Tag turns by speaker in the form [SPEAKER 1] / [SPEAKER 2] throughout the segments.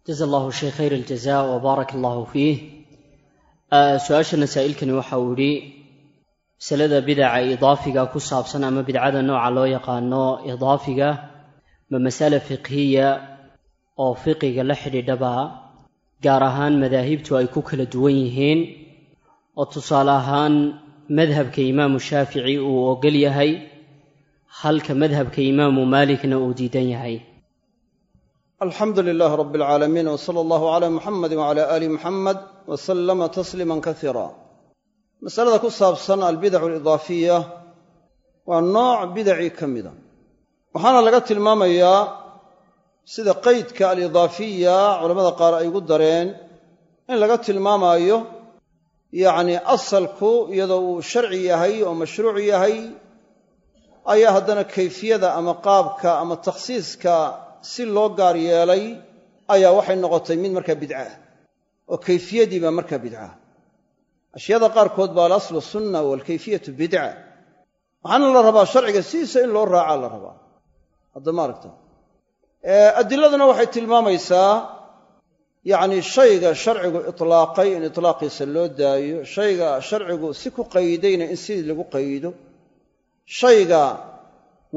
[SPEAKER 1] جزا الله الشيخ خير الجزاء وبارك الله فيه. سؤاشنا سائلكني waxa uu yiri salada bid'a idaafiga ku saabsan ama bidcada nooca loo yaqaano idaafiga ma mas'ala fiqhiya oo fiqiga la xidhiidhaba gaar ahaan madaahibtu ay ku kala duwan yihiin oo tusaale ahaan madhabka Imaam Shaafici uu ogol yahay halka madhabka Imaam Maalikna uu diidan yahay.
[SPEAKER 2] الحمد لله رب العالمين وصلى الله على محمد وعلى آل محمد وسلم تسليما كثيرا. مسألة كصابسن البدع الإضافية والنوع بدعي كمدا وحانا لقت المامية سيدا قيد كالإضافية علماء قارئ يقدرين إن لقت المامية يعني أصلكو يدو شرعي هي ومشروعي هي أي هدنا كيفية أما قابك أما تخصيصك si loo gaar yeelay ayaa waxay noqotay mid marka bid'a oo kayfiyadii ba marka bid'a ashiyada qaar kood baa aslu sunna wal kayfiyatu bid'a waxaan la rabaa sharciga siisa in loo raaco la rabaa hadda ma aragto adiladuna waxay tilmaamaysaa yaani shayga sharcigu itlaaqay in itlaaqiisa loo daayo shayga sharcigu si ku qaydayna in si lagu qaydo shayga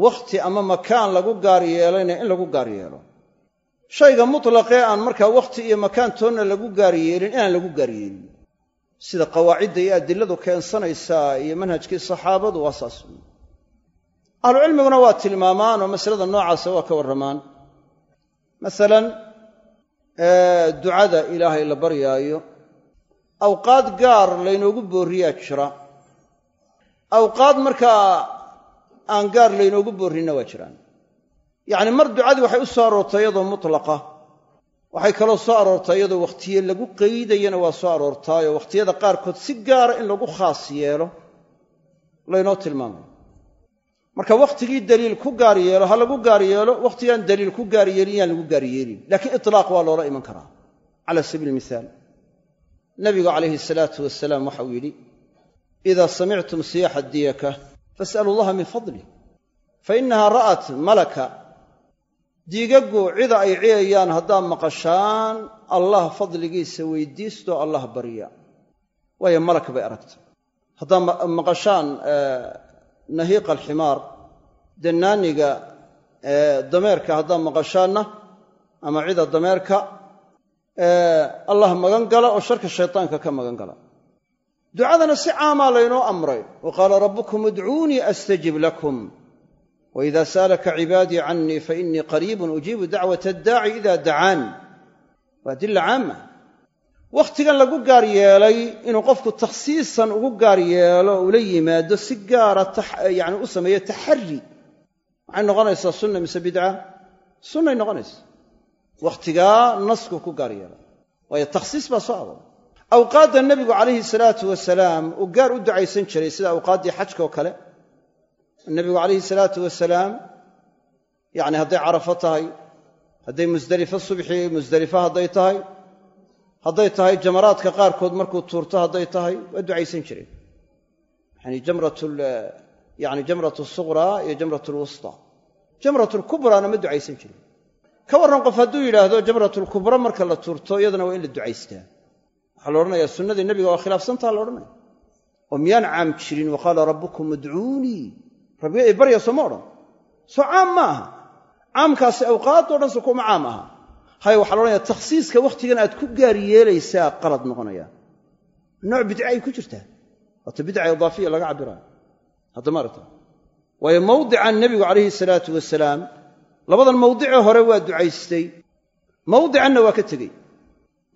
[SPEAKER 2] waqti ama makaan lagu gaar yeelayna in lagu gaar yeelo shayga mutlaqee aan markaa waqti iyo makaan toonna lagu gaar yeelin inaan lagu gaar yeelin sida qawaacidda iyo adiladu keensanaysaa iyo manhajkii saxaabadu waa saas ahlucilmiguna waa tilmaamaan oo masalada noocaasa waa ka warramaan masalan ducada ilaahay la baryaayo awqaad gaar laynoogu boorriyaa jira awqaad markaa aan gaar laynoogu boorrina waa jiraan yacni mar ducadii waxay u soo aroortay iyadoo mutlaqa waxay kaloo soo aroortay iyadoo wakhtiye lagu qaydayana waa soo aroortaayoo wakhtiyada qaarkood si gaara in lagu khaas yeelo laynoo tilmaamayo marka wakhtigii daliil ku gaar yeelo ha lagu gaar yeelo wakhtigaan daliil ku gaar yeelin yaan lagu gaar yeelin laakiin itlaaq waa loola iman karaa cala sabiili mithaal nabigu calayhi salaatu wasalaam waxa uu yidhi idaa samictum siyaaxa diyaka فاسألوا الله من فضله فإنها رأت ملكا ديغغو عيدا أي عيان هدام مقشان الله فضلقي سويديستو الله بريا وهي ملك بأركت هدام مقشان نهيق الحمار دنانيغا دميركا هدام مقشاننا أما عيدا دميركا الله مغنقلا وشرك الشيطان كمغنقلا دعاءنا سعاما لينو أمرين وقال ربكم ادعوني أستجب لكم وإذا سألك عبادي عني فإني قريب أجيب دعوة الداعي إذا دعان وأدلة عامة وقت كان لقو قاريالي إنه قفك تخصيصا وقو قاريالي ولي ما دو سيقارة يعني أسمى يتحري عنه غنيس السنة من سبيدعة السنة إنه غنيس وقت كان نسكو كو قاريالي وهي التخصيص بصعب أوقات النبي عليه الصلاة والسلام وقال أدعي سنشري سيدا أوقات دي حجك وكلا النبي عليه الصلاة والسلام يعني هدي عرفتها هدي مزدلفة الصبحي مزدلفة هديتها جمرات كقار كود مركو تورتها هديتها وأدعي سنشري يعني جمرة الصغرى هي جمرة الوسطى جمرة الكبرى أنا مدعي سنشري كورن قفدو إلى هذا جمرة الكبرى مركا لا تورتو يدنا وإن للدعي استاه حلورنا يا سنة النبي وخلاف سنتها لورنا وميان عام تشرين وقال ربكم ادعوني ربي بريا سمورا سو عام معها عام كاس أوقات ورنسكم عامها هاي وحلورنا التخصيص كوقت كان أتكو قارية ليس قرض نغنيا النوع بدعي كجرته وتبدعي إضافية لقى عبران هذا مرته وهي موضع النبي عليه الصلاة والسلام لبض الموضع هو دعيستي موضع النوا كتجي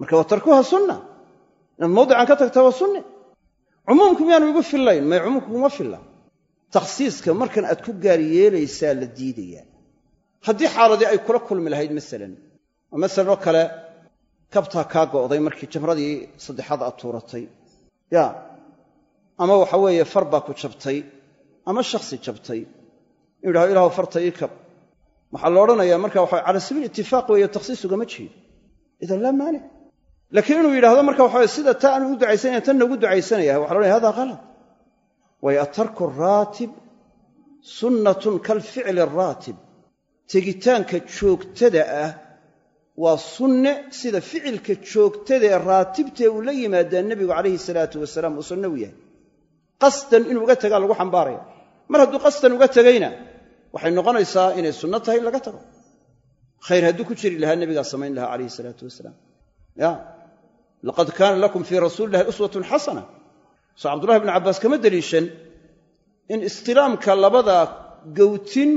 [SPEAKER 2] مركب وتركوها سنة الموضع عن كتر توسني عمومكم يعني يقول في الليل ما عمومكم ما في الله تخصيص كمركن أتكو قارية ليس للديدية هذه حالة دي أي كل من الهيد مثلا وكلا كبتها كاغو ضي مركي جمرة دي صدح هذا الطورتي يا أما وحوية فربك وشبتي أما الشخصي شبتي يقول إله فرطي كب محلورنا يا مركا على سبيل الاتفاق وهي التخصيص وقمتشي إذا لا مانع لكنه إلى هذا مركب وحاول سيدة تأن ودعي سنة تن ودعي سنة وحلوني هذا غلط ويأترك الراتب سنة كالفعل الراتب تجتان كتشوك تدأ waa sunne sida ficilka joogtada ee raatibtee uu la yimaadaa nebigu calayhi salaatu wasalaam uu sunne u yahay qasdan inuu uga tagaa lagu xambaaraya mar hadduu qasdan uga tegayna waxay noqonaysaa inay sunno tahay in laga tago khayr hadduu ku jiri lahaa nebigaa samayn lahaa calayhi salaatu wasalaam ya laqad kaana lakum fii rasuulillahi uswatun xasana soo cabdullahi bnu cabbaas kama deliishan in istilaamka labada gowtin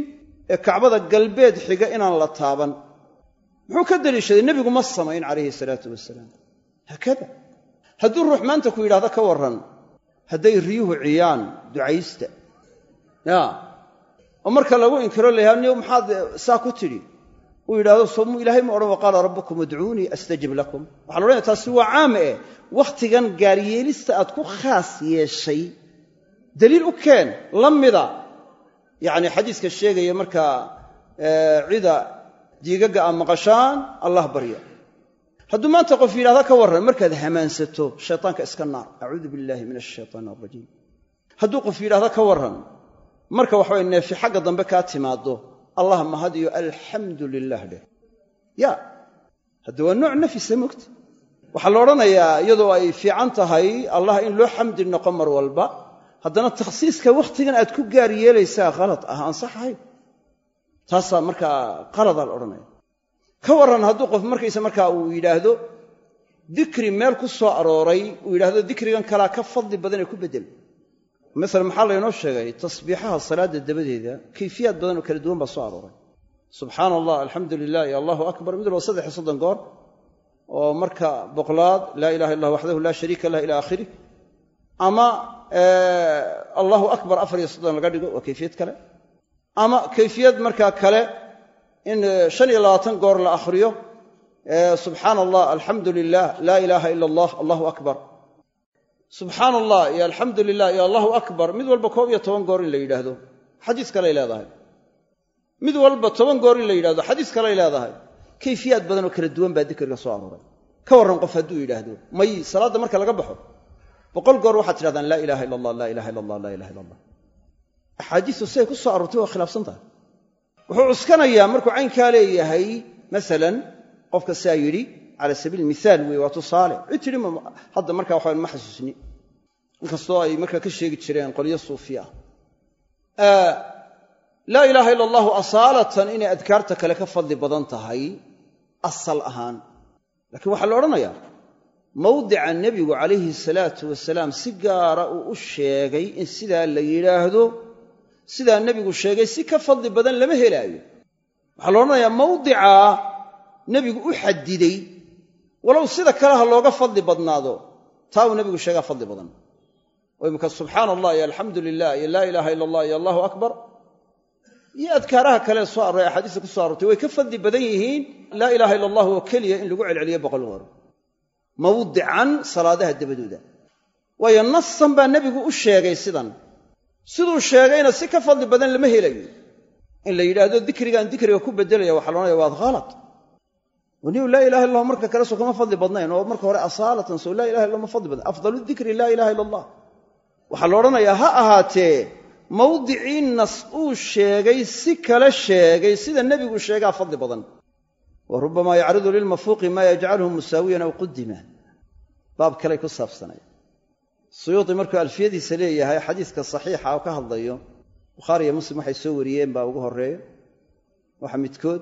[SPEAKER 2] ee kacbada galbeed xiga inaan la taaban muxuu ka deliishaday nebigu ma samayn calayhi salaatu wasalaam haakada hadduu ruux maanta ku yidhahdo ka warran hadday riyuhu ciyaan ducaysta ya oo marka lagu inkiro layahaa niyow maxaad saa ku tidhi uu yidhahdo somu ilaahay ma odhan waqaala rabbukum udcuunii astajib lakum waxaa la odhanaya taasi waa caame wakhtigan gaaryeelista aad ku khaas yeeshay daliil u keen la mida yacni xadiiska sheegaya markaa cida diigagga aad maqashaan allah barya hadduu maanta qof yidhahda ka warran markaad hamaansato shaytaanka iska naar acuudu billaahi min ashaytaani alrajiim hadduu qof yidhahda ka warran marka waxaway neefi xagga dambe kaa timaaddo allah mahadiyo alxamdu lilah dheh ya hadda waa nooc nafisa mogta waxaa la odhanayaa iyadoo ay fiican tahay allah in loo xamdi noqo mar walba haddana takhsiiska wakhtigan aad ku gaar yeelaysaa khalad ah aan sax ahayn taasaa markaa qaladaa la odhanaya ka warran hadduu qof markaysa markaa uu yidhaahdo dikri meel ku soo arooray uu yidhaahdo dikrigan kalaa ka fadli badan ee ku beddel masalan maxaa laynoo sheegay tasbiixaha salaadda dabadeeda kayfiyaad badan oo kala duwan baa soo arooray subxaana allah alxamdu lilah iyo allahu akbar mid walba 3 goor oo marka boqolaad laa ilaha illa waxdahu laa shariika lah ila aakhirih ama allahu akbar 4 laga dhigo waa kayfiyad kale ama kayfiyad markaa kale in 25 goor la akhriyo subxaana allah alxamdu lilah laa ilaaha ila allah allahu akbar subxaana allah iyo alxamdu lilah iyo allahu akbar mid walba 11 goor in la yidhaahdo xadiis kaley leedahay mid walba 10 goor in la yidhahdo xadiis kaley leedahay kayfiyaad badan oo kala duwan baa dikriga soo arooray ka warran qof hadduu yidhaahdo may salaadda marka laga baxo 100 goor waxaad tidhahdaan laa ilaaha illa allah laa ilaha illa allah laa ilaha illa allah axaadiistu siday ku soo aroortay waa khilaafsan tahay wuxuu cuskanayaa markuu caynkaa leeyahay masalan qofka siaa yidhi cala sabiil mithaal weeye waa tusaale cid tidhi hadda markaa waxaa ma xasuusni inkastoo ay markaa ka sheegi jireen qolyo suufiya ah laa ilaaha illa allahu asaalatan inay adkaarta kale ka fadli badan tahay asal ahaan laakiin waxaa la odhanayaa mawdica nebigu calayhi salaatu wasalaam si gaara uu u sheegay in sidaa la yidhaahdo sidaa nebigu sheegay si ka fadli badan lama helaayo waxaa la odhanayaa mawdica nebigu u xadiday walow sida kale ha looga fadli badnaado taa uu nebigu sheegaa fadli badan oo imika subxaana allah iyo alxamdu lilah iyo laa ilaaha illa allah iyo allahu akbar iyo adkaaraha kale soo arooray axaadiista ku soo aroortay way ka fadli badan yihiin laa ilaaha illa allah oo keliya in lagu celceliyo 100 goor mawdican salaadaha dabadooda waayo nasan baa nebigu u sheegay sidan siduu sheegayna si ka fadli badan lama helayo in la yidhaahdo dikrigaan dikriga ku beddelaya waxaa la odhanaya waad khalad waniyu laa ilaha illa allah marka kale soo kama fadli badnayn oo marka hore asaalatan soo laa ilaha illa ma fadli badan afdalu dikri laa ilaha illa allah waxaa la odhanayaa ha ahaatee mawdicii nas uu sheegay si kale sheegay sida nebigu sheegaa fadli badan wa rubbama yacridu lilmafuuqi maa yajcaluhu musaawiyan aw qudima baab kaley ku saabsanay suyuudi markuu alfiyadiisa leeyahay xadiiska saxiixa oo ka hadlayo bukhaari iyo muslim waxay soo wariyeen baa ugu horreeya waxa midkood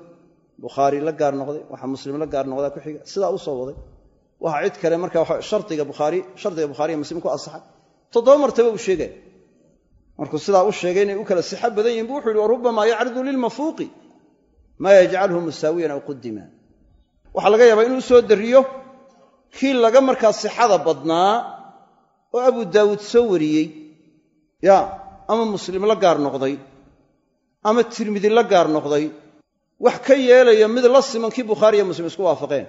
[SPEAKER 2] bukhaari la gaar noqday waxa muslim la gaar noqdaa ku xiga sidaa u soo waday waxa cid kale markaa shardiga bukhaari iyo muslim ku asaxay 7 martaba uu sheegay markuu sidaa u sheegay inay u kala sixo badan yihiin buu wuxuu yidhi warubbamaa yacridu lilmafuuqi maa yajcalhu musaawiyan aw qudima waxaa laga yaabaa inuu soo dariyo kii laga markaa sixada badnaa oo abu daawuud soo wariyey ya ama muslim la gaar noqday ama tirmidi la gaar noqday wax ka yeelaya mid la siman kii bukhaari iyo muslim isku waafaqeen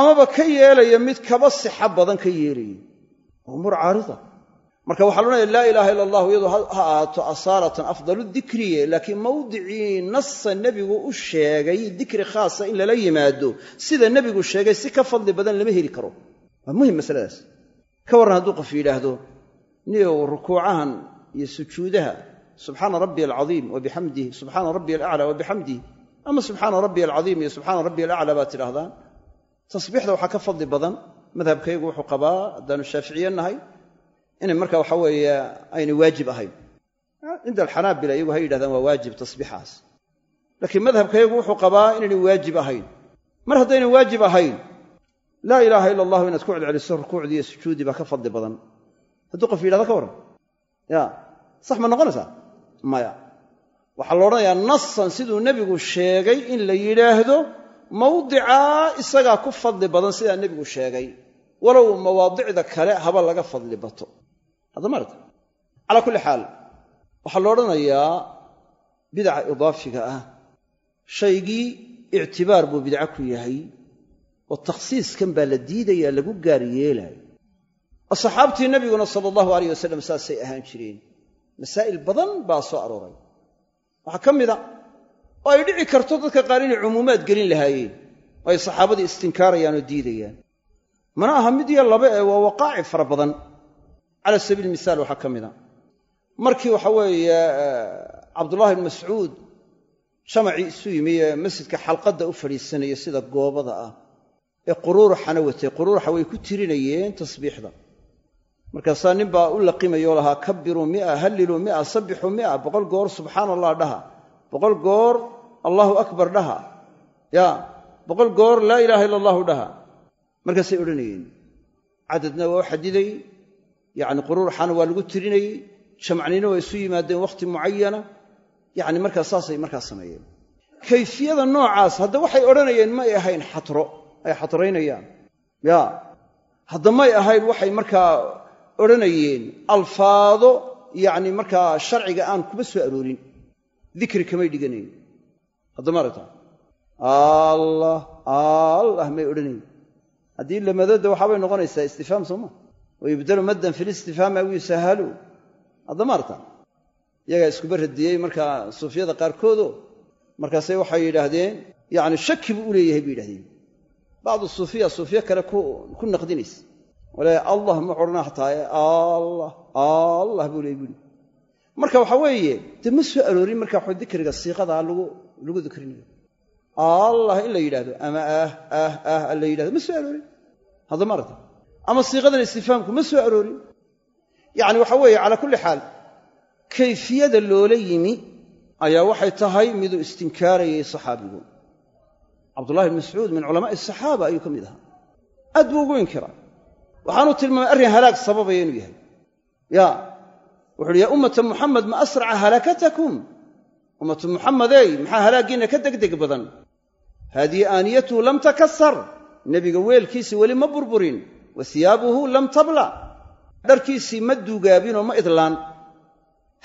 [SPEAKER 2] amaba ka yeelaya mid kaba sixa badan ka yeelaya umuur caarida marka waxaa loodhanaya laa ilaaha illa allah iyadoo ha ahaato asaalatan afdalu dikriye laakiin mawdicii nasa nebigu u sheegay dikri khaasa in lala yimaado sida nebigu sheegay si ka fadli badan lama heli karo waa muhim masaladaas ka warran hadduu qof yidhaahdo niyow rukuucahan iyo sujuudaha subxaana rabbiya alcadiim wa bixamdihi subxaana rabbiya alaclaa wa bixamdihi ama subxaana rabbiya alcadiim iyo subxaana rabbiya alaclaa baad tidhaahdaan tasbiixda waxaa ka fadli badan madhabkaygu wuxuu qabaa haddaanu shaaficiye nahay inay marka waxa weeye aynay waajib ahayn cinda alxanaabila iyagu hay yidhahdaan waa waajib tasbiixaas laakiin madhabkaygu wuxuu qabaa inaynay waajib ahayn mar haddaynan waajib ahayn laa ilaaha ila allahu inaad ku celceliso rukuucdii iyo sujuuddii baa ka fadli badan hadduu qof yidhahdo ka warran ya sax ma noqonaysaa maya waxaa la odhanayaa nasan siduu nebigu sheegay in la yidhaahdo mawdicaa isagaa ku fadli badan sidaa nebigu sheegay walow mawaadicda kale haba laga fadli bato hadda maarta calaa kulli xaal waxaa la odhanayaa bidaca idaafiga ah shaygii ictibaar buu bidco ku yahay oo takhsiiskan baa la diidayaa lagu gaar yeelaayo asxaabtii nebiguna sala allahu alayh wasalam saasay ahaan jireen masaa'il badan baa soo arooray waxaa ka mida oo ay dhici karto dadka qaar inay cumuumaad gelin lahaayeen oo ay saxaabadii istinkaarayaan oo diidayaan mana aha mid iyo laba waa waqaaci fara badan cala sabiili misaal waxaa ka mida markii waxa weeye cabdullahi ibn mascuud jamacii isu yimi ee masjidka xalqadda u fadhiisanaya sida goobada ah ee quruuruxana watay quruuruxa way ku tirinayeen tasbiixda markaasaa nin baa u laqimayoo lahaa kabbiruu 100 halliluu 100 sabbixuu 100 boqol goor subxaana allah dhaha boqol goor allahu akbar dhaha ya boqol goor laa ilaaha ila allahu dhaha markaasay odhanayeen cadadna waa u xadiday yacni quruuruxana waa lagu tirinayey jamacnina waa isu yimaadeen wakhti mucayana yacni markaa saasay markaa sameeyeen kayfiyada noocaas hadda waxay odhanayeen may ahayn xatro ay xatraynayaan ya hadda may ahayn waxay markaa odhanayeen alfaado yacni markaa sharciga aan kuma soo aroorin dikri kamay dhiganayn hadda maaragta allah allah may odhanayn haddii la madada waxaabay noqonaysaa istifhaam sooma wayubdalu maddan fi listifhaami aw yusahalu hadda maaragta iyagaa iskuba radiyey markaa suufiyada qaarkoodo markaasay waxay yidhaahdeen yacni shaki buu u leeyahay bay yidhahdeen bacdu suufiya kale ku naqdinaysa walaa allah ma odhanaa hataa allah allah buu leeyay buuri marka waxa weeye dee ma soo aroorin marka waxa dikriga siiqadaa lagu dikrinayo allah in la yidhaahdo ama la yidhahdo ma soo aroorin hadda maaragta ama siiqadan istifhaamku ma soo aroorin yacni waxa weeye calaa kulli xaal kayfiyada loola yimi ayaa waxay tahay miduu istinkaarayay saxaabigu cabdullahi ibn mascuud min culamaa'i asaxaaba ayuu ka mid ahaa aad buu ugu inkiraa waxaanuu tilmaamay arrin halaag sababaya inuu yahay ya wuxu uhi yaa ummata muxamed ma asraca halaakatakum ummatu muxammadey maxaa halaaggiinna ka degdeg badan haadihi aaniyatuhu lam takasar nebiga weelkiisii weli ma burburin wa hiyaabuhu lam tabla dharkiisii ma duugaabinoo ma idlaan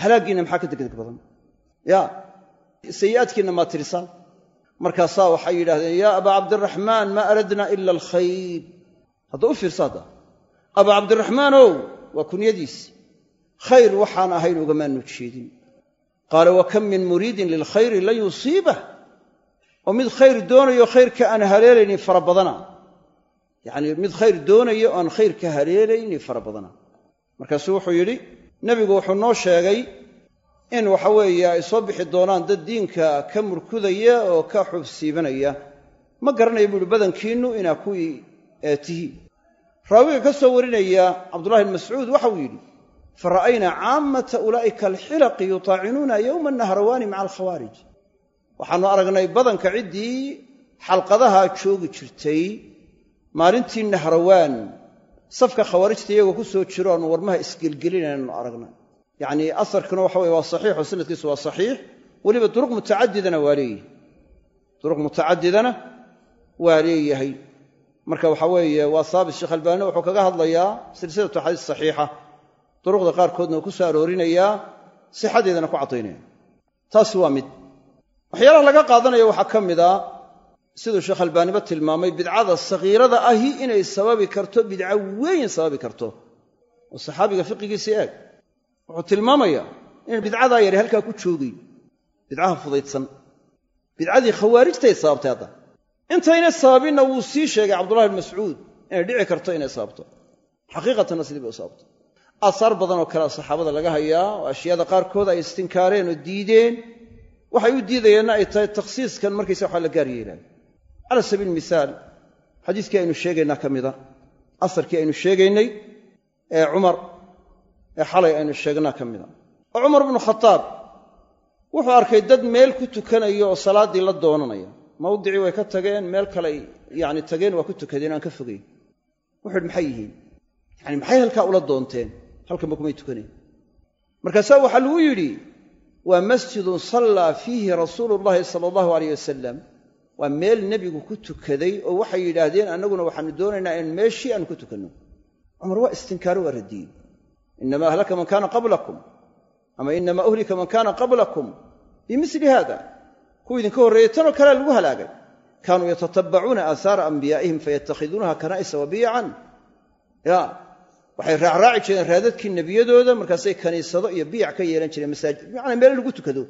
[SPEAKER 2] halaaggiinna maxaa ka degdeg badan ya sayi'aadkiinna maa tirisaan markaasaa waxay yidhahdeen yaa abaa cabdiraxmaan maa aradna ila alkhayr hadda u fiirsa hadda abaa cabdiraxmaanow waa kunyadiisi khayr waxaan ahayn ugamaanu jeedin qaala wa kam min muriidin lilkhayri lan yusiibah oo mid khayr doonayo khayrka aan haleelaynin fara badana yacnii mid khayr doonayo aan khayrka haleelaynin fara badana markaasuu wuxuu yidhi nebigu wuxuu noo sheegay in waxa weeye ay soo bixi doonaan dad diinka ka murkudaya oo ka xubsiibanaya ma garanayo buu ihi badankiinnu inaa kuwii tihiin raawiga ka soo warinaya cabdullahi ibn mascuud waxa uu yidhi fara'aynaa caammata ulaa'ika alxilaqi yutaacinuuna yowma nahrawaani maca alkhawaarij waxaannu aragnay badanka ciddii xalqadaha joogi jirtay maalintii nahrawaan safka khawaarijta iyagoo ku soo jiro aanu warmaha isgelgelinaynu aragnay yacnii asarkuna waxa weye waa saxiix oo sanadkiisu waa saxiix weliba duruq mutacadidana waa leeyahay duruq mutacadidana waa leeyahay marka waxa weeye waa haabit sheekh albaanina wuxuu kaga hadlayaa silsilatu axaadiis saxiixa duruqda qaarkoodna uu ku soo aroorinayaa sixadeedana ku caddaynaya taasi waa mid waxyaalaha laga qaadanaya waxaa ka mid a siduu sheekh albaaniba tilmaamay bidcada sagiirada ahi inay sababi karto bidco weyn sababi karto oo saxaabiga fiqigiisii eeg wuxuu tilmaamayaa in bidcadaa yari halkaa ku joogay bidcaha fudaydsan bidcadii khawaarijtay sababtay hadda intaynay sababinna wuu sii sheegay cabdullahi ibn mascuud inay dhici karto inay sababto xaqiiqatanna sidii bay u sababto aasaar badan oo kalea saxaabada laga hayaa oo ashyaada qaarkood ay istinkaareen oo diideen waxay u diidayeenna ay tahay takhsiiskan markaysa waxa la gaar yeelaayo cala sabiil mihaal xadiiskii aynu sheegaynaa ka mida asarkii aynu sheegaynay ee cumar ee xalay aynu sheegnaa ka mida oo cumar bnu khataab wuxuu arkay dad meel ku tukanaya oo salaaddii la doonanaya mawdicii way ka tageen meel kale yacni tageen waa ku tukadeen aan ka fogayn wuxuu yidhi maxay yihiin yacni maxay halkaa ula doonteen halkanba kumay tukanayn markaasaa waxaa lagu yidhi waa masjidun sallaa fiihi rasuulu llahi sala allahu alayh wasalam waa meel nebigu ku tukaday oo waxay yidhaahdeen annaguna waxaanu doonaynaa in meeshii aanu ku tukanno cumar waa istinkaaro waa radiyey inamaa ahlaka man kaana qablakum ama inamaa uhlika man kaana qablakum bimili haada kuwa idinka horreeyey tanoo kalea lagu halaagay kaanuu yatatabbacuuna aahaara anbiyaa'ihim fayattakhiduunaha kanaa'isa wabiyacan ya waxay raacraaci jireen raadadkii nebiyadooda markaasay kaniisado iyo biyac ka yeelan jireen masaajid bimacnaa meel lagu tukado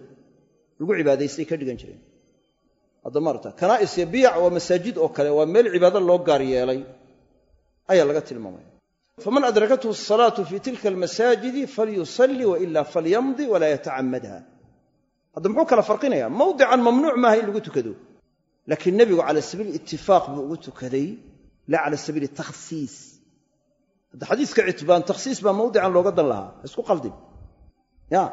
[SPEAKER 2] lagu cibaadaystay ka dhigan jireen hadda maarta kanaa'is iyo biyac waa masaajid oo kale waa meel cibaado loo gaar yeelay ayaa laga tilmaamaya faman adrakathu asalaatu fii tilka almasaajidi falyusalli wailaa falyamdi walaa yatacamadha hadda muxuu kala farqinayaa mawdican mamnuuc maaha in lagu tukado laakiin nebigu cala sabiili itifaaq buu ugu tukaday laa cala sabiili takhsiis hadda xadiiska citbaan takhsiis baa mawdican looga dan lahaa ha isku qaldin ya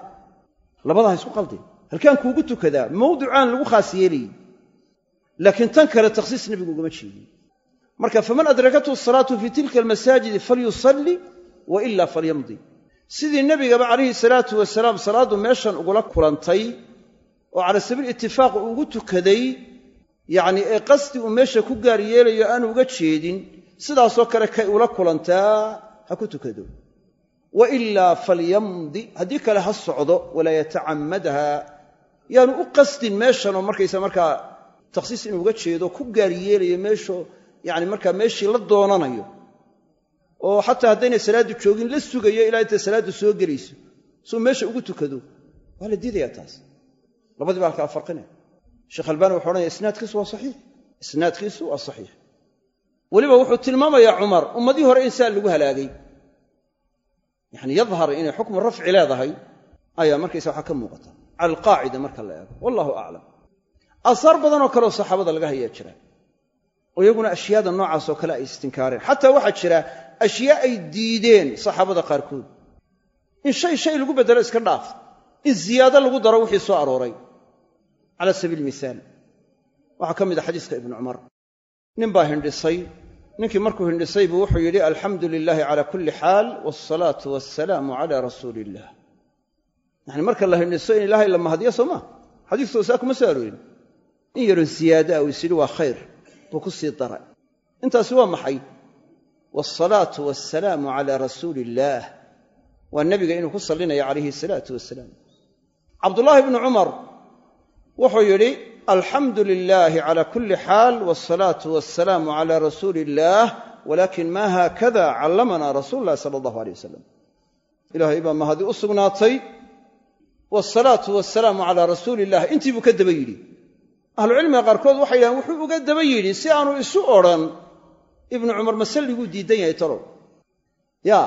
[SPEAKER 2] labadaa ha isku qaldin halkaan kuugu tukadaa mawdicaan lagu khaas yeelayey laakiin tan kale takhsiis nebigu ugama jeedin marka faman adrakathu asalaatu fii tilka almasaajidi falyusalli wailaa falyamdi sidii nebigaba calayhi salaatu wasalaam salaaddu meeshan ugula kulantay oo cala sabiil itifaaq uu ugu tukaday yacni ee qasdi uu meesha ku gaar yeelayo aanu uga jeedin sidaasoo kale kay ula kulantaa ha ku tukado wailaa falyamdi haddii kale ha socdo walaa yatacamadha yaanu u qasdin meeshanoo markaysa markaa takhsiis inuu uga jeedo ku gaar yeelayo meesho yacni markaa meeshii la doonanayo oo xataa haddaynay salaaddu joogin la sugayo ilaa intay salaaddu soo gelayso suu meesha ugu tukado waa la diidayaa taas labadii baa kala farqinaya sheekh albaani wuxu odhanaya isnaadkiisu waa saxiix isnaadkiisu waa saxiix weliba wuxuu tilmaamayaa cumar ummadii hore in saa lagu halaagay yacni yadhar inay xukmu rafci leedahay ayaa markaysa waxaa ka muuqata cala alqaacida marka la eego wallahu aclam aasaar badanoo kaleoo saxaabada laga hayaa jira oo iyaguna ashyaada noocaasoo kale ay istinkaareen xataa waxaa jira ashyaa ay diideen saxaabada qaarkood in shay lagu beddelo iska dhaaf in ziyaado lagu daro wixii soo arooray cala sabiili mihaal waxaa ka mid a xadiiska ibnu cumar nin baa hindhisay ninkii markuu hindhisay buu wuxuu yidhi alxamdu lilaahi cala kulli xaal waasalaatu wassalaamu cala rasuuli illah yacni marka la hindhiso in ilaahay la mahadiyo soo maa xadiiskoo saa kuma soo aroorin in yaroo ziyaado ah uu is yidhi waa khayr buu ku sii daray intaasi waa maxay waasalaatu wassalaamu calaa rasuuli illaah waa nebiga inuu ku sallinayo calayhi salaatu wasalaam cabdullaahi bnu cumar wuxuu yidhi alxamdu lilaahi cala kulli xaal waasalaatu wassalaamu calaa rasuuli illaah walaakin maa haakada callamanaa rasuulu llahi sala allahu aleyh wasalam ilaahay baa mahadi u sugnaatay waasalaatu wassalaamu calaa rasuuli illah intii buu ka daba yidhi ahlucilmiga qaarkood waxay yidhahdeen wuxuu uga daba yidhi si aanu isu odhan ibnu cumar masalliguu diidan yahay talow ya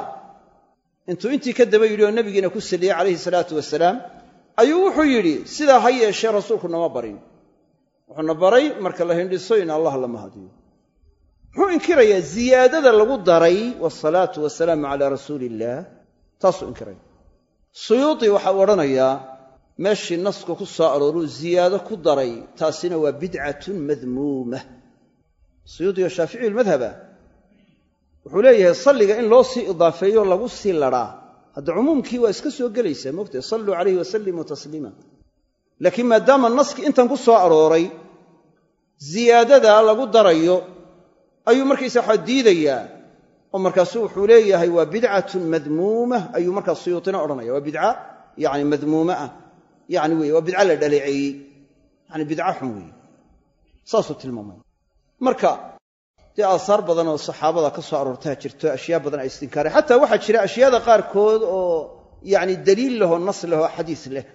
[SPEAKER 2] intuu intii ka daba yidhi oo nebigiina ku saliyey calayhi salaatu wasalaam ayuu wuxuu yidhi sidaa ha yeeshee rasuulku nama barin wuxuuna baray marka la hindhiso in allah la mahadiyo muxuu inkirayaa ziyaadada lagu daray waasalaatu wassalaamu calaa rasuuli illaah taasuu inkiraya suyuudi waxa uu odhanayaa meeshii nasku ku soo arooruu ziyaado ku daray taasina waa bidcatun madmuuma suyuudiyo shaaficiyu lmadhaba wuxuu leeyahay salliga in loo sii idaafeeyo lagu sii ladhaa hadda cumuumkii waa iska soo gelaysaa moogtae salluu calayhi wasallimuu tasliima laakiin maadaama naski intan ku soo arooray ziyaadada lagu darayo ayuu markaysa waxaa diidayaa oo markaasu wuxuu leeyahay waa bidcatun madmuuma ayuu markaas suyuutina odhanaya waa bidca yacni madmuuma ah yacni weye waa bidca la dhaleeceeyey yacni bidca xun weeye saasuu tilmaamaya marka dee aasaar badan oo saxaabada ka soo aroortaa jirto ashyaa badan ay istinkaareen xataa waxaa jira ashyaada qaarkood oo yacni daliil lehoo nas lehoo xadiis leh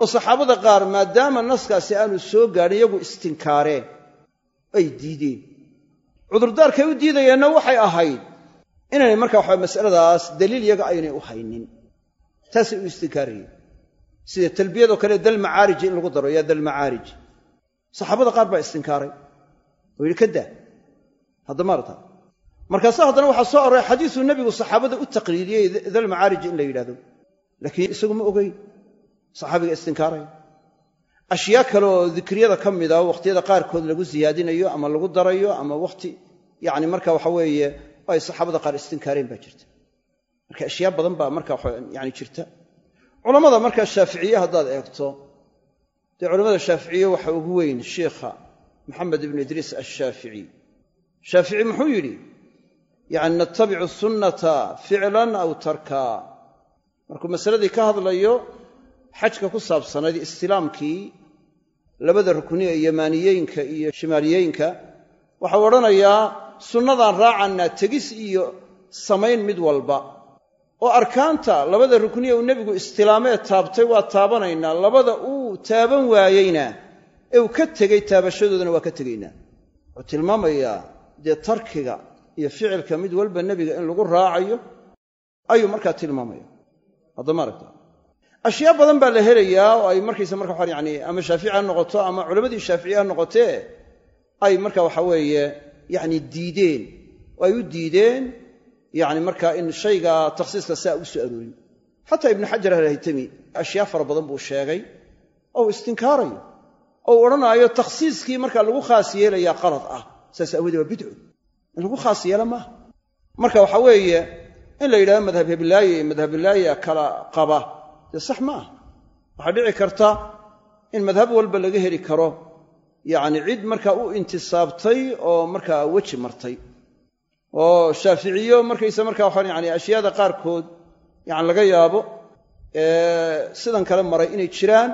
[SPEAKER 2] oo saxaabada qaar maadaama naskaasi aanu soo gaadhin iyagu istinkaareen ay diideen cudurdaarkay u diidayeenna waxay ahayd inaynay markaa waxaa masaladaas daliil iyaga aynay u haynin taasay u istinkaarayeen sida talbiyada kale dal macaarij in lagu daro yaa dal macaarij saxaabada qaar baa istinkaaray oo yiri kada hadda marta markaas haddana waxa soo aray xadiisu nabigu saxaabada u taqriiriyay dal macaarij in la yiraahdo laakiin isagu ma ogay saxaabiga istinkaaray ashyaa kale oo dhikriyada kamida waqtiyada qaar kood lagu siyaadinayo ama lagu darayo ama waqti yaani marka waxa weeye ay saxaabada qaar istinkaareen baa jirta marka ashyaa badan baa marka yaani jirta culimada marka shaafiiciye hadaad eegto culimada shaafiiciye waxa ugu weyn sheekha maxamed ibn idris ash-shaafici shaafici muxuu yiri yaani nattabi'u sunnata fi'lan aw tarka markuu masaladii ka hadlayo xajka ku saabsanay islaamkii labada rukni ee yamaaniyeenka iyo shimaaliyeynka waxa oranayaa sunnadan raacana tagis iyo samayn mid walba oo arkaanta labada rukni ee nabigu istilaamee taabtay waa taabanayna labada uu taaban waayayna ee uu ka tagay taabashadoodana waa ka tagayna oo tilmaamaya tarkiga iyo ficilka mid walba nabiga in lagu raacayo ayuu marka tilmaamaya hadda maragta ashyaa badan baa la helayaa oo ay markaysa marka waxa yaani ama shaafici noqoto ama culimadii shaafici noqotee ay marka waxa weeye yaani diideen oo ay u diideen yaani marka in shayga takhsiiska saa u soo aroorin hatta ibn hajar al-haytami ashyaa fara badan buu sheegay oo istinkaaray oo oranayo takhsiiskii marka lagu khaas yeelaya qalad ah saas awgeed waa bidco in lagu khaas yeelo ma marka waxa weeye in la yiraahdo madhab bilaahi kala qaba صح ما waxa dhici karta in madhab walba laga heli karo yaani cid marka uu intisaabtay oo marka waji martay oo shaafiiciyo markaysa marka waxa yaani ashyaada qaar kood yaani laga yaabo sidan kale maray inay jiraan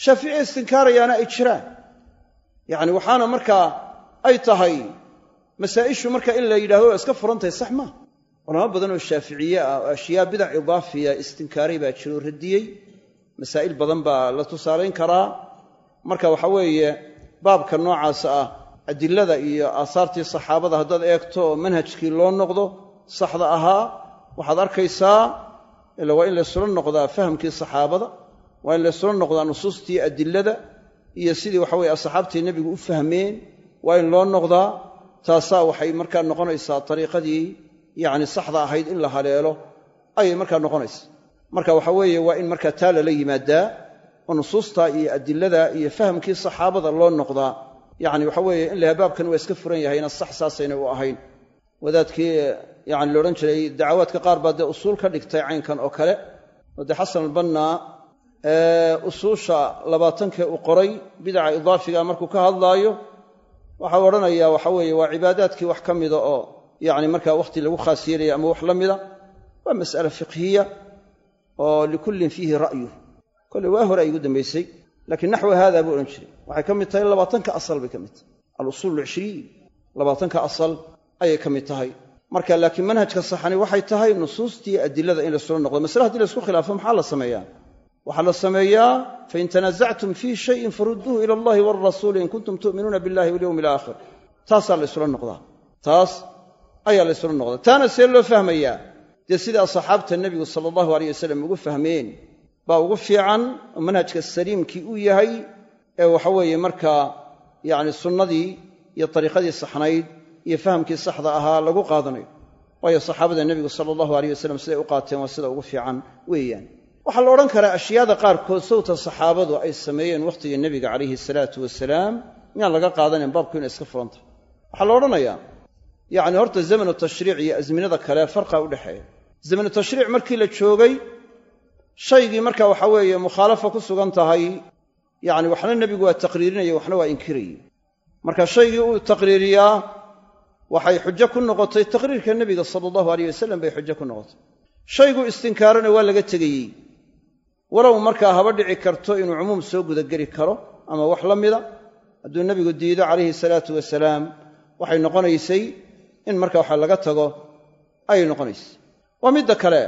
[SPEAKER 2] shaafici istinkaarayana ay jiraan yaani waxaana marka ay tahay masaa'ishu marka in la yiraahdo iska furantay sax ma ولما بدنوا الشافعية أشياء بدع إضافية استنكاري باتشرو رديي مسائل بدن با لا تصالين كرا marka waxa weeye baabka noocaas ah adillada iyo aasaartii saxaabada hadad eegto manhajkii loo noqdo saxda ahaa waxaad arkaysaa ila waa in la soo noqdaa fahamkii saxaabada waa in la soo noqdaa nusuustii adillada iyo sidii waxa weeye asxaabtii nabigu u fahmeen waa in loo noqdaa taasa waxay marka noqonaysaa tariiqadii yaani saxda ahayd in la haleelo ay marka noqonaysaa marka waxa weeye waa in marka taala la yimaada oo nusuusta iyo adillada iyo fahamkii saxaabada loo noqdaa yaani waxa weeye in la baabkan waa iska furan yahay in sax saasayna u ahayn wadaadkii yaani looran jiray dacwaadka qaar baad usul ka dhigtay caynkan oo kale wada Xasan al-Banna usuusha 20 u qoray bid'a idaafiga markuu ka hadlaayo waxa oranayaa waxa weeye waa cibaadaadkii wax kamida oo يعني marka waqti lagu khaas yeelay ama wax lamida waa mas'ala fiqhiya oo likulli fihi ra'yu kulli waa hore ay ugu dambeysay laakiin naxwa hada buu oran jiray waxay kamid tahay 20 asal bay kamid al-usul 20 20 asal ay kamid tahay marka laakiin manhajka saxani waxay tahay nusuustii adillada in la soo noqdo mas'ala hadii la isku khilaafo maxaa la sameeyaa waxa la sameeyaa fa in tanaza'tum fi shay'in farudduhu ila Allah wa ar-rasul in kuntum tu'minuna billahi wal yawmil akhir taas la isla noqdaa taas ayaa la isla noqdaa taana see loo fahmayaa sida asxaabta nabiga sallallahu alayhi wasallam ugu fahmeen baa ugu fiican manhajka saliimkii uu yahay ee waxa weeye marka yaani sunnadii iyo tariiqadii saxnayd iyo fahamkii saxda ahaa lagu qaadanayo waayo saxaabada nabiga sallallahu alayhi wasallam sida u qaateen waa sida ugu fiican weeyaan waxa la oran karaa ashyaada qaar kood sawta saxaabadu ay sameeyeen waqtiga nabiga alayhi salaatu wasalaam in laga qaadanin baabku in iska furanta waxa la oranayaa يعني horta zamanu tashriic iyo azminada kale farqa u dhaxeeya zamanu tashriic markii la joogay shaygii marka waxa weeye mukhalafa ku sugan tahay yani waxna nabigu waa taqriirinaya waxna waa inkirayay marka shaygii uu taqriiriyaa waxay xujo ku noqotay taqriirka nabiga sallallahu alayhi wasallam bay xujo ku noqotay shaygu istinkaarana waa laga tagayay walaw marka haba dhici karto inuu umum soo guda gari karo ama wax la mida hadduu nabigu diido alayhi salaatu wasalaam waxay noqonaysay in marka waxa laga tago ay noqonayso waa mid kale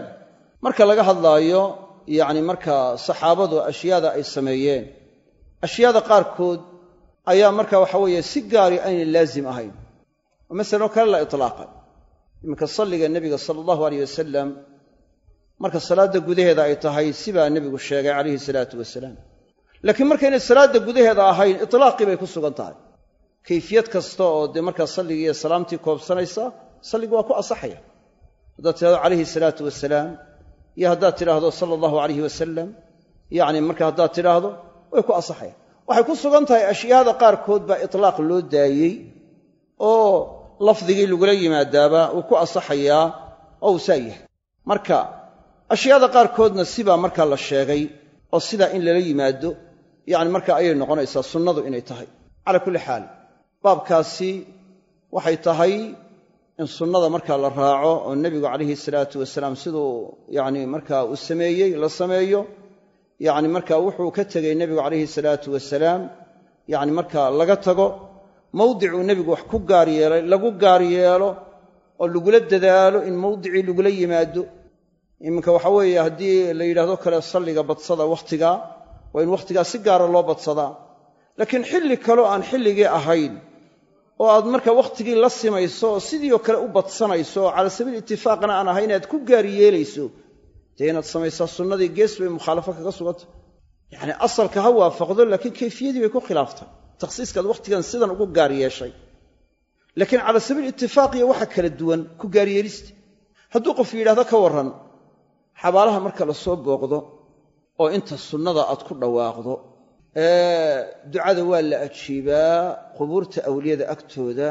[SPEAKER 2] marka laga hadlaayo yaani marka saxaabadu ashyaada ay sameeyeen ashyaada qaar kood ayaa marka waxa weeye si gaari ay laazim ahayn مثلا kala la iطlaaqa imka salliga nabiga sallallahu alayhi wasallam marka salaada gudaheeda ay tahay sibaa nebigu sheegay calayhi salaatu wasalaam laakiin markaynay salaada gudaheeda ahayn itlaaqii bay ku sugan tahay kayfiyad kasta oo dee markaa salligii iyo salaamtii koobsanaysa salligu waa ku asaxaya haddaad tidhahdo calayhi salaatu wasalaam iyo haddaad tidhaahdo sala allahu calayhi wasalam yacni marka haddaad tidhaahdo way ku asaxaya waxay ku sugan tahay ashyaada qaarkood baa itlaaq loo daayey oo lafdigii lagula yimaadaaba uu ku asaxayaa oo uu saa yahay marka ashyaada qaarkoodna sibaa markaa la sheegay oo sidaa in lala yimaado yacni marka ayay noqonaysaa sunnadu inay tahay calaa kulli xaal baabkaasi waxay tahay in sunnada markaa la raaco oo nebigu calayhi salaatu wasalaam siduu yacni markaa uu sameeyey la sameeyo yacni markaa wuxuu ka tegey nebigu calayhi salaatu wasalaam yacni markaa laga tago mawdicuu nebigu wax ku gaar yeelay lagu gaar yeelo oo lagula dadaalo in mawdicii lagula yimaado iminka waxa weeye haddii la yidhahdo kale salliga badsada wakhtigaa waa in wakhtigaa si gaara loo badsadaa laakiin xilli kaleo aan xilligii ahayn oo aad marka wakhtigii la simayso oo sidii oo kale u badsanayso oo cala sabiil itifaaqna aan ahayn aad ku gaar yeelayso dee inaad samaysaa sunnadii gees bay mukhaalafo kaga sugantay yacni asalka ha waafaqdo laakiin kayfiyadii bay ku khilaaftay takhsiiskaad wakhtigan sidan ugu gaar yeeshay laakiin cala sabiil itifaaq iyo waxa kala duwan ku gaaryeelista hadduu qof yidhahdo ka warran xabaalaha marka la soo booqdo oo inta sunnada aad ku dhawaaqdo ducada waa la ajiibaa qubuurta awliyada agtooda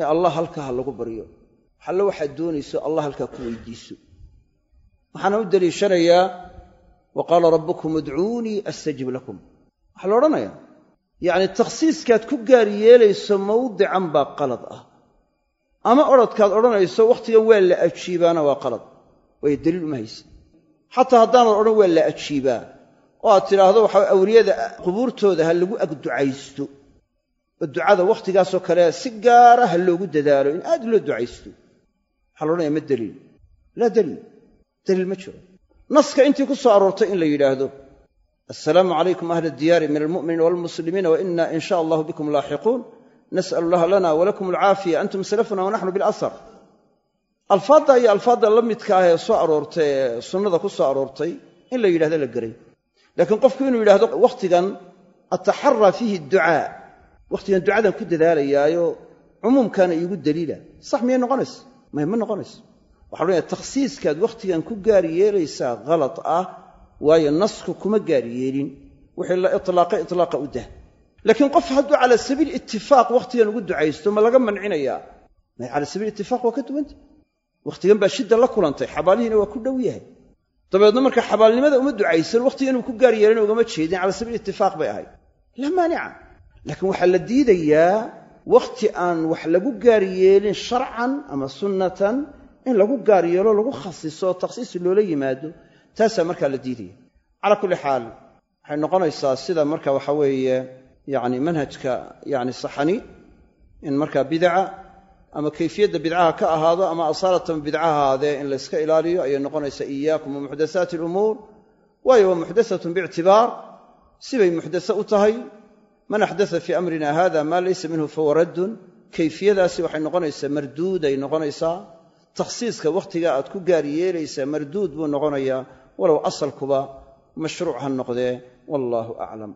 [SPEAKER 2] ee allah halkaa ha lagu baryo xallo waxaad doonayso allah halkaa ku weydiiso waxaana u deliishanayaa wa qaala rabbukum udcuunii astajib lakum waxaa la odhanayaa yacni takhsiiskaad ku gaar yeelayso mawdican baa qalad ah ama odradkaad odhanayso wakhtigan waa la ajiibaana waa qalad waayo daliil uma haysa xataa haddaanad odhan waa la ajiibaa oo aad tidhaahdo waxaa awliyada qubuurtooda ha lagu agducaysto oo ducada wakhtigaasoo kale si gaara ha loogu dadaalo in aad loo ducaysto waxaa la odhanaya ma daliil laa daliil ma jiro naska intii ku soo aroortay in la yidhaahdo assalaamu calaykum ahla diyaari min almu'miniina waalmuslimiina wa inna in sha allahu bikum laaxiquun nas'alu allaha lana walakum alcaafiya antum salafuna wanaxnu bilasar alfaadda iyo alfaadda la midka ah ee soo aroortay ee sunnada ku soo aroortay in la yidhahdo la geray laakiin qofku inuu yidhaahdo wakhtigan ataxaraa fiihi ducaa wakhtigan ducadan ku dadaalayaayo cumuumkaana iigu daliila sax miyay noqonaysa ma noqonayso waxaa odhanaya takhsiiskaad wakhtigan ku gaar yeelaysaa khalad ah waayo nasku kuma gaar yeelin wixii la itlaaqa u dah laakiin qof hadduu cala sabiil itifaaq wakhtigan ugu ducaysto ma laga mancinayaa may cala sabiil itifaaq waa ka duwanta wakhtigan baa shidda la kulantay xabaalihiina waa ku dhow yahay dabeedna marka xabaalnimada uma ducaysan wakhtiga inuu ku gaar yeelana ugama jeedin cala sabiil itifaaq bay ahayd laa maanica laakiin waxaa la diidayaa wakhti aan wax lagu gaar yeelin sharcan ama sunnatan in lagu gaar yeelo lagu khasiso takhsiis loola yimaado taasaa markaa la diidaya calaa kulli xaal waxay noqonaysaa sida marka waxa weeye yacni manhajka yacni saxani in markaa bidaca ama kayfiyadda bidcaha ka ahaado ama asaalatan bidca ahaadee in layska ilaaliyo ayay noqonaysaa iyaakum wa muxdathaati alumuur waayo waa muxdathatun biictibaar sibay muxdatho u tahay man axdatha fii amrina hada maa laysa minhu fahuwa raddun kayfiyadaasi waxay noqonaysaa marduuday noqonaysaa takhsiiska wakhtiga aad ku gaar yeelaysaa marduud buu noqonayaa walow asalkuba mashruuc ha noqdee wallaahu aclam